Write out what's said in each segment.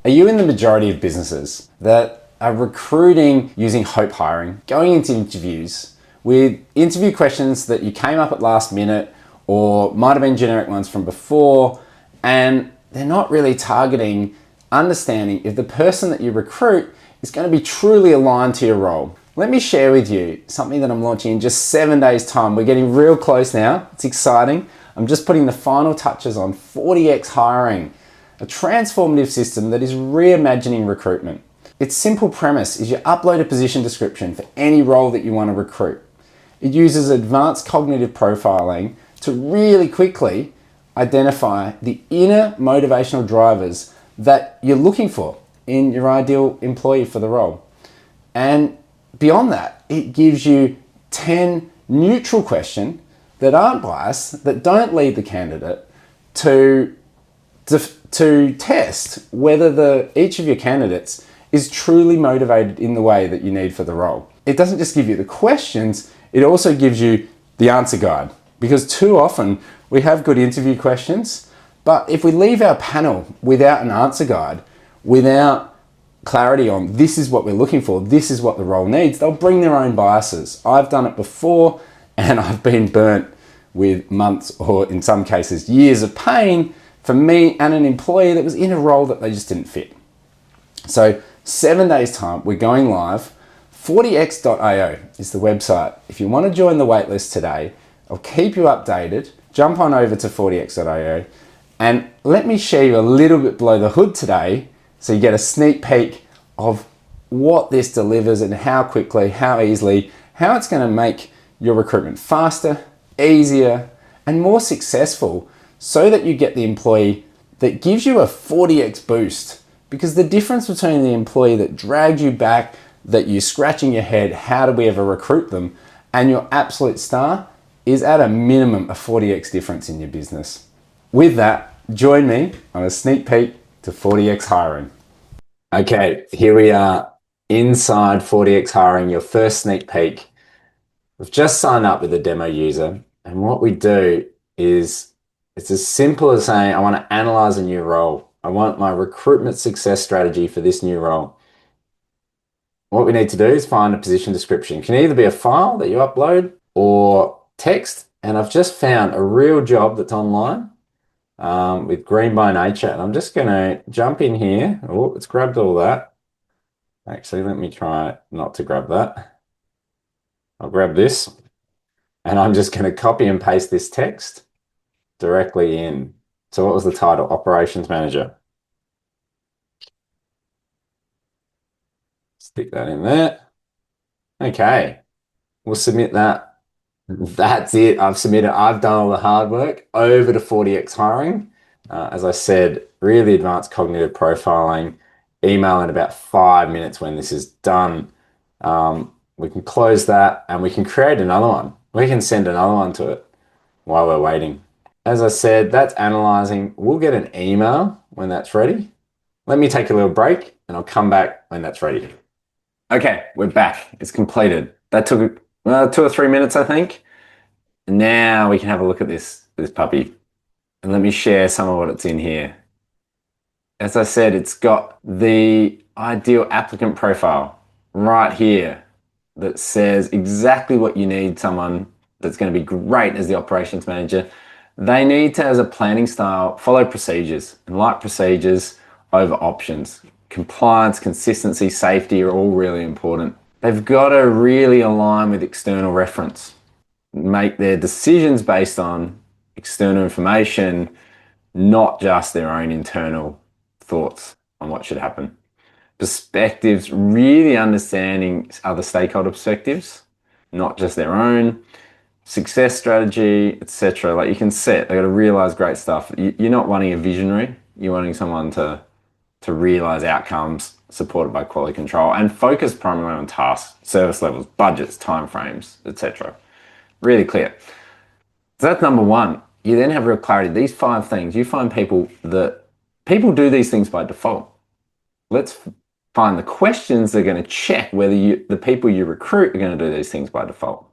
Are you in the majority of businesses that are recruiting using hope hiring, going into interviews with interview questions that you came up at last minute or might have been generic ones from before, and they're not really targeting understanding if the person that you recruit is going to be truly aligned to your role? Let me share with you something that I'm launching in just 7 days time. We're getting real close now. It's exciting. I'm just putting the final touches on 40x hiring, a transformative system that is reimagining recruitment. Its simple premise is you upload a position description for any role that you want to recruit. It uses advanced cognitive profiling to really quickly identify the inner motivational drivers that you're looking for in your ideal employee for the role. And beyond that, it gives you 10 neutral questions that aren't biased, that don't lead the candidate to test whether each of your candidates is truly motivated in the way that you need for the role. It doesn't just give you the questions, it also gives you the answer guide. Because too often we have good interview questions, but if we leave our panel without an answer guide, without clarity on this is what we're looking for, this is what the role needs, they'll bring their own biases. I've done it before and I've been burnt with months or in some cases years of pain for me and an employee that was in a role that they just didn't fit. So 7 days time, we're going live. 40x.io is the website. If you want to join the waitlist today, I'll keep you updated. Jump on over to 40x.io and let me share you a little bit below the hood today so you get a sneak peek of what this delivers and how quickly, how easily, how it's going to make your recruitment faster, easier, and more successful so that you get the employee that gives you a 40x boost. Because the difference between the employee that dragged you back, that you're scratching your head, how do we ever recruit them, and your absolute star is at a minimum a 40x difference in your business. With that, join me on a sneak peek to 40x hiring. Okay, here we are inside 40x hiring, your first sneak peek. We've just signed up with a demo user, and what we do is it's as simple as saying, I want to analyze a new role. I want my recruitment success strategy for this new role. What we need to do is find a position description. It can either be a file that you upload or text. And I've just found a real job that's online with Green by Nature. And I'm just going to jump in here. Oh, it's grabbed all that. Actually, let me try not to grab that. I'll grab this. And I'm just going to copy and paste this text directly in. So what was the title? Operations Manager. Stick that in there. Okay, we'll submit that. That's it. I've submitted. I've done all the hard work. Over to 40x hiring. As I said, really advanced cognitive profiling. Email in about 5 minutes when this is done. We can close that and we can create another one. We can send another one to it while we're waiting. As I said, that's analyzing. We'll get an email when that's ready. Let me take a little break and I'll come back when that's ready. Okay, we're back. It's completed. That took 2 or 3 minutes, I think. Now we can have a look at this puppy. And let me share some of what it's in here. As I said, it's got the ideal applicant profile right here that says exactly what you need someone that's going to be great as the operations manager. They need to, as a planning style, follow procedures and like procedures over options. Compliance, consistency, safety are all really important. They've got to really align with external reference, make their decisions based on external information, not just their own internal thoughts on what should happen. Perspectives, really understanding other stakeholder perspectives, not just their own. Success strategy, etc. Like you can set, they've got to realize great stuff. You're not wanting a visionary, you're wanting someone to realize outcomes supported by quality control and focus primarily on tasks, service levels, budgets, timeframes, etc. Really clear. So that's number one. You then have real clarity. These 5 things, you find people do these things by default. Let's find the questions that are going to check whether the people you recruit are going to do these things by default.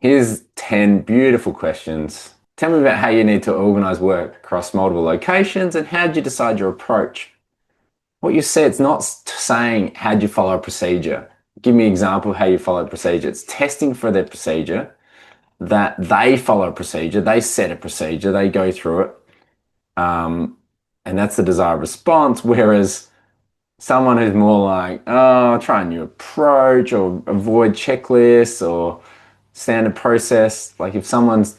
Here's 10 beautiful questions Tell me about how you need to organize work across multiple locations and how did you decide your approach? What you said, it's not saying how'd you follow a procedure. Give me an example of how you follow a procedure. It's testing for their procedure, that they follow a procedure, they set a procedure, they go through it. And that's the desired response. Whereas someone who's more like, oh, try a new approach or avoid checklists or standard process. Like if someone's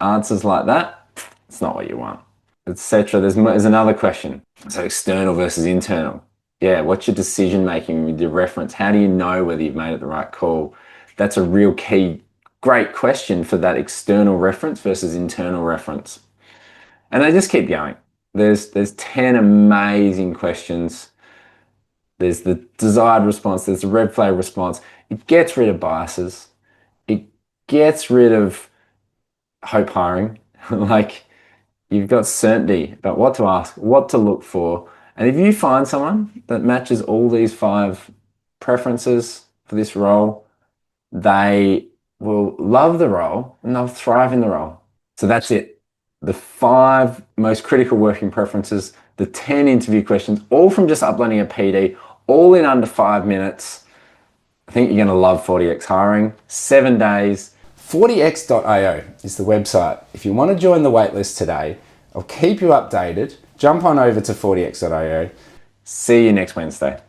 answers like that, it's not what you want, etc. There's another question. So external versus internal. Yeah, what's your decision making with your reference? How do you know whether you've made it the right call? That's a real key, great question for that external reference versus internal reference. And they just keep going. There's 10 amazing questions. There's the desired response, there's the red flag response. It gets rid of biases. It gets rid of hope hiring. Like you've got certainty about what to ask, what to look for. And if you find someone that matches all these 5 preferences for this role, they will love the role and they'll thrive in the role. So that's it. The 5 most critical working preferences, the 10 interview questions, all from just uploading a PD, all in under 5 minutes. I think you're going to love 40x hiring. 7 days. 40x.io is the website. If you want to join the waitlist today, I'll keep you updated. Jump on over to 40x.io. See you next Wednesday.